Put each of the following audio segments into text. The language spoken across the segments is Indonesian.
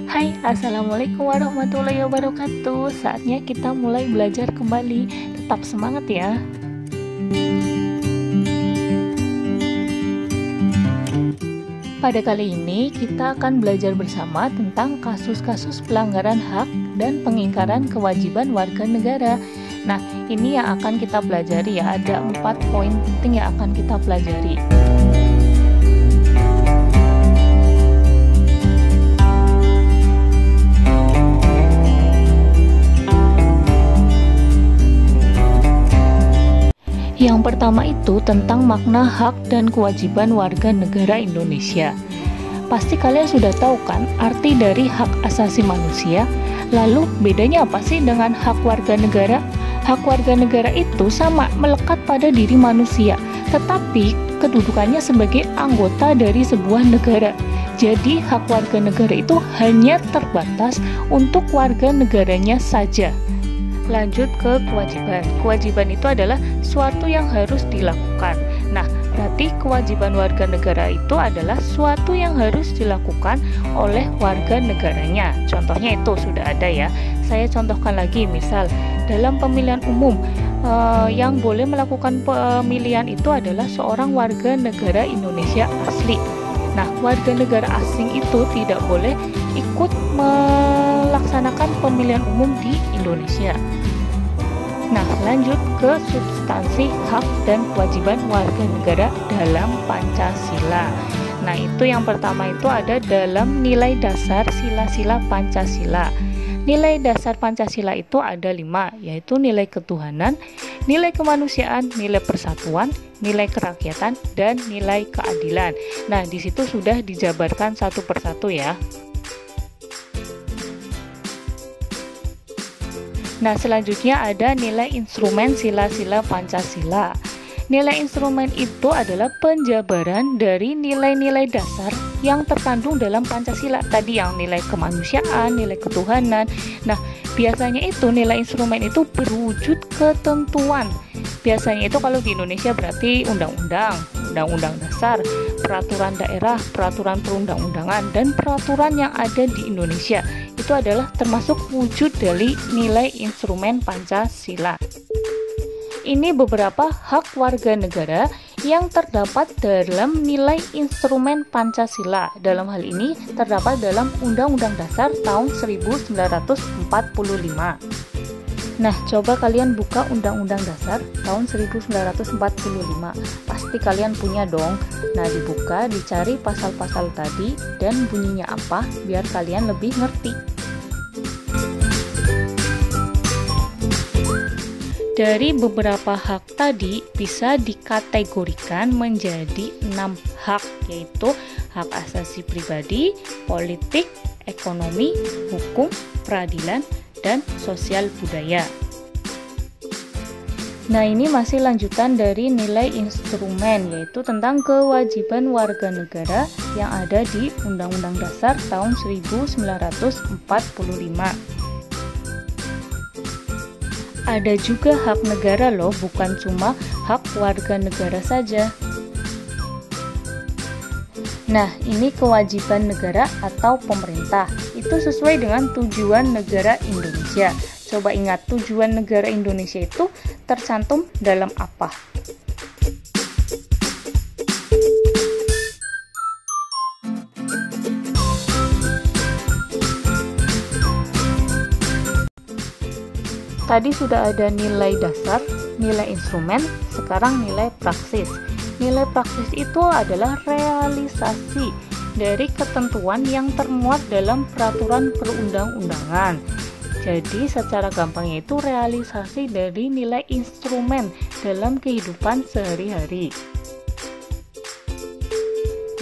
Hai, Assalamualaikum warahmatullahi wabarakatuh. Saatnya kita mulai belajar kembali. Tetap semangat ya. Pada kali ini kita akan belajar bersama tentang kasus-kasus pelanggaran hak dan pengingkaran kewajiban warga negara. Nah, ini yang akan kita pelajari ya. Ada 4 poin penting yang akan kita pelajari. Yang pertama itu tentang makna hak dan kewajiban warga negara Indonesia. Pasti kalian sudah tahu kan arti dari hak asasi manusia. Lalu bedanya apa sih dengan hak warga negara? Hak warga negara itu sama, melekat pada diri manusia, tetapi kedudukannya sebagai anggota dari sebuah negara. Jadi hak warga negara itu hanya terbatas untuk warga negaranya saja. Lanjut ke kewajiban. Kewajiban itu adalah suatu yang harus dilakukan. Nah, berarti kewajiban warga negara itu adalah suatu yang harus dilakukan oleh warga negaranya. Contohnya itu sudah ada ya. Saya contohkan lagi, misal dalam pemilihan umum yang boleh melakukan pemilihan itu adalah seorang warga negara Indonesia asli. Nah, warga negara asing itu tidak boleh ikut melaksanakan pemilihan umum di Indonesia. Nah, lanjut ke substansi hak dan kewajiban warga negara dalam Pancasila. Nah, itu yang pertama itu ada dalam nilai dasar sila-sila Pancasila. Nilai dasar Pancasila itu ada 5, yaitu nilai ketuhanan, nilai kemanusiaan, nilai persatuan, nilai kerakyatan, dan nilai keadilan. Nah, di situ sudah dijabarkan satu persatu ya. Nah, selanjutnya ada nilai instrumen sila-sila Pancasila. Nilai instrumen itu adalah penjabaran dari nilai-nilai dasar yang terkandung dalam Pancasila. Tadi yang nilai kemanusiaan, nilai ketuhanan. Nah, biasanya itu nilai instrumen itu berwujud ketentuan. Biasanya itu kalau di Indonesia berarti undang-undang, undang-undang dasar, peraturan daerah, peraturan perundang-undangan, dan peraturan yang ada di Indonesia. Itu adalah termasuk wujud dari nilai instrumen Pancasila. Ini beberapa hak warga negara yang terdapat dalam nilai instrumen Pancasila. Dalam hal ini terdapat dalam Undang-Undang Dasar tahun 1945. Nah, coba kalian buka Undang-Undang Dasar tahun 1945. Pasti kalian punya dong. Nah, dibuka, dicari pasal-pasal tadi dan bunyinya apa biar kalian lebih ngerti. Dari beberapa hak tadi bisa dikategorikan menjadi 6 hak, yaitu hak asasi pribadi, politik, ekonomi, hukum, peradilan, dan sosial budaya. Nah, ini masih lanjutan dari nilai instrumen, yaitu tentang kewajiban warga negara yang ada di Undang-Undang Dasar tahun 1945. Ada juga hak negara loh, bukan cuma hak warga negara saja. Nah, ini kewajiban negara atau pemerintah. Itu sesuai dengan tujuan negara Indonesia. Coba ingat, tujuan negara Indonesia itu tercantum dalam apa? Tadi sudah ada nilai dasar, nilai instrumen, sekarang nilai praksis. Nilai praksis itu adalah realisasi dari ketentuan yang termuat dalam peraturan perundang-undangan. Jadi secara gampangnya itu realisasi dari nilai instrumen dalam kehidupan sehari-hari.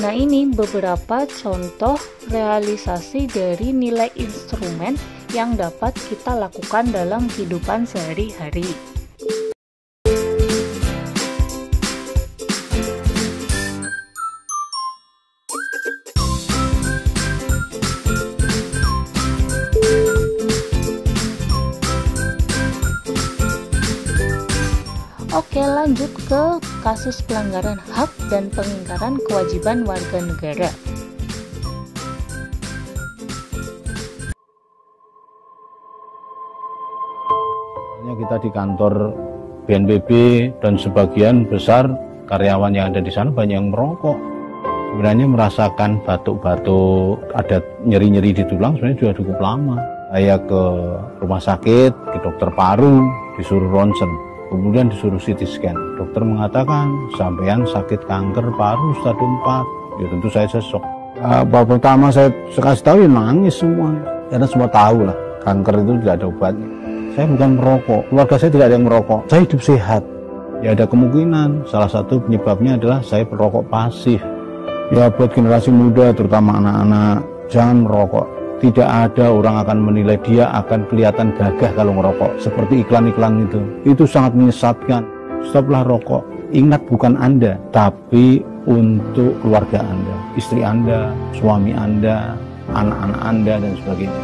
Nah, ini beberapa contoh realisasi dari nilai instrumen yang dapat kita lakukan dalam kehidupan sehari-hari. Oke, lanjut ke kasus pelanggaran hak dan pengingkaran kewajiban warga negara. Kita di kantor BNPB dan sebagian besar karyawan yang ada di sana banyak yang merokok. Sebenarnya merasakan batuk-batuk, ada nyeri-nyeri di tulang sebenarnya sudah cukup lama. Saya ke rumah sakit, ke dokter paru, disuruh ronsen, kemudian disuruh CT scan. Dokter mengatakan, sampean sakit kanker paru stadium 4. Ya tentu saya sesok. Pertama saya kasih tahu ya nangis semua. Karena semua tahu lah, kanker itu tidak ada obatnya. Saya bukan merokok, keluarga saya tidak ada yang merokok. Saya hidup sehat. Ya ada kemungkinan, salah satu penyebabnya adalah saya perokok pasif. Ya buat generasi muda, terutama anak-anak, jangan merokok. Tidak ada orang akan menilai dia akan kelihatan gagah kalau merokok. Seperti iklan-iklan itu. Itu sangat menyesatkan. Stoplah rokok. Ingat bukan Anda, tapi untuk keluarga Anda, istri Anda, suami Anda, anak-anak Anda, dan sebagainya.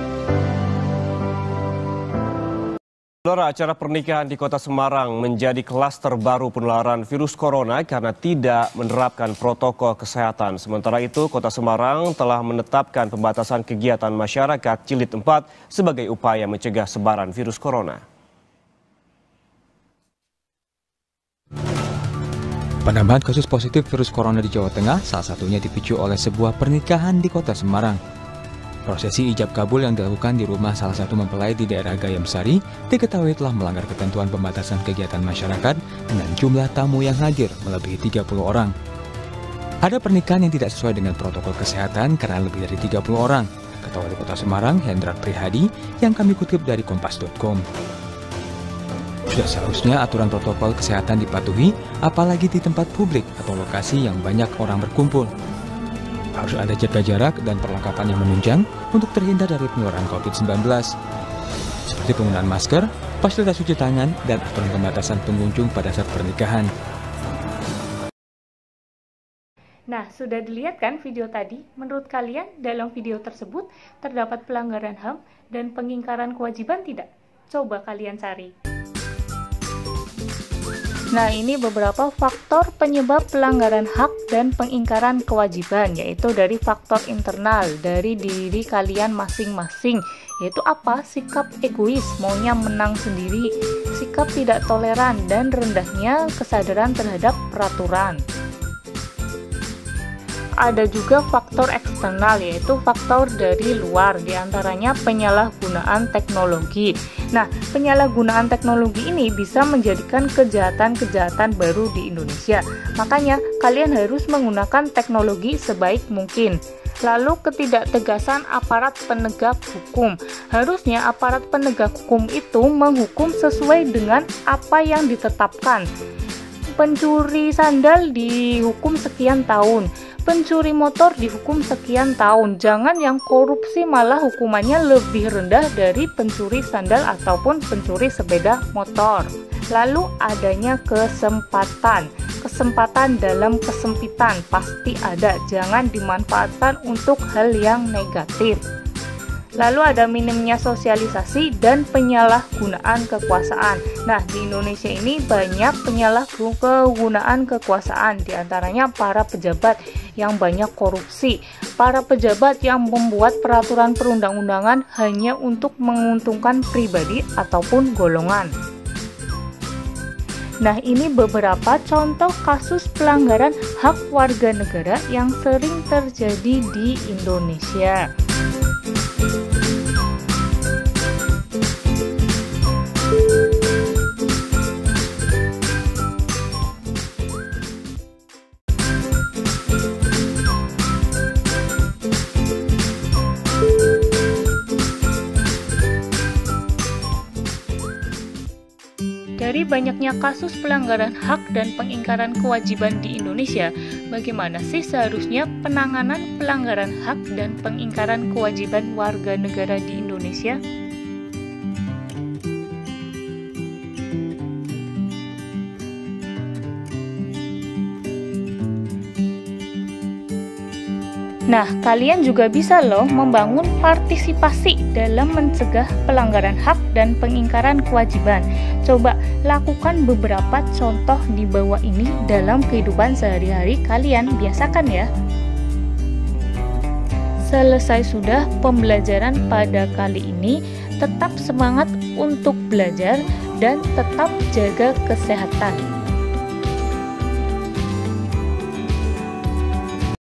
Saudara, acara pernikahan di Kota Semarang menjadi klaster baru penularan virus corona karena tidak menerapkan protokol kesehatan. Sementara itu, Kota Semarang telah menetapkan pembatasan kegiatan masyarakat jilid 4 sebagai upaya mencegah sebaran virus corona. Penambahan kasus positif virus corona di Jawa Tengah salah satunya dipicu oleh sebuah pernikahan di Kota Semarang. Prosesi ijab kabul yang dilakukan di rumah salah satu mempelai di daerah Gayam Sari diketahui telah melanggar ketentuan pembatasan kegiatan masyarakat dengan jumlah tamu yang hadir melebihi 30 orang. Ada pernikahan yang tidak sesuai dengan protokol kesehatan karena lebih dari 30 orang, kata Wali Kota Semarang Hendrar Prihadi yang kami kutip dari kompas.com. Sudah seharusnya aturan protokol kesehatan dipatuhi, apalagi di tempat publik atau lokasi yang banyak orang berkumpul. Harus ada jaga jarak dan perlengkapan yang menunjang untuk terhindar dari penularan COVID-19. Seperti penggunaan masker, fasilitas cuci tangan, dan aturan pembatasan pengunjung pada saat pernikahan. Nah, sudah dilihat kan video tadi? Menurut kalian dalam video tersebut terdapat pelanggaran HAM dan pengingkaran kewajiban tidak? Coba kalian cari. Nah, ini beberapa faktor penyebab pelanggaran hak dan pengingkaran kewajiban, yaitu dari faktor internal, dari diri kalian masing-masing, yaitu apa? Sikap egois, maunya menang sendiri, sikap tidak toleran, dan rendahnya kesadaran terhadap peraturan. Ada juga faktor eksternal, yaitu faktor dari luar, diantaranya penyalahgunaan teknologi. Nah, penyalahgunaan teknologi ini bisa menjadikan kejahatan-kejahatan baru di Indonesia. Makanya, kalian harus menggunakan teknologi sebaik mungkin. Lalu, ketidaktegasan aparat penegak hukum. Harusnya aparat penegak hukum itu menghukum sesuai dengan apa yang ditetapkan. Pencuri sandal dihukum sekian tahun, pencuri motor dihukum sekian tahun. Jangan yang korupsi malah hukumannya lebih rendah dari pencuri sandal ataupun pencuri sepeda motor. Lalu adanya kesempatan dalam kesempitan pasti ada, jangan dimanfaatkan untuk hal yang negatif. Lalu ada minimnya sosialisasi dan penyalahgunaan kekuasaan. Nah, di Indonesia ini banyak penyalahgunaan kekuasaan, diantaranya para pejabat yang banyak korupsi, para pejabat yang membuat peraturan perundang-undangan hanya untuk menguntungkan pribadi ataupun golongan. Nah, ini beberapa contoh kasus pelanggaran hak warga negara yang sering terjadi di Indonesia. Dari banyaknya kasus pelanggaran hak dan pengingkaran kewajiban di Indonesia, bagaimana sih seharusnya penanganan pelanggaran hak dan pengingkaran kewajiban warga negara di Indonesia? Nah, kalian juga bisa loh membangun partisipasi dalam mencegah pelanggaran hak dan pengingkaran kewajiban. Coba lakukan beberapa contoh di bawah ini dalam kehidupan sehari-hari kalian, biasakan ya. Selesai sudah pembelajaran pada kali ini, tetap semangat untuk belajar dan tetap jaga kesehatan.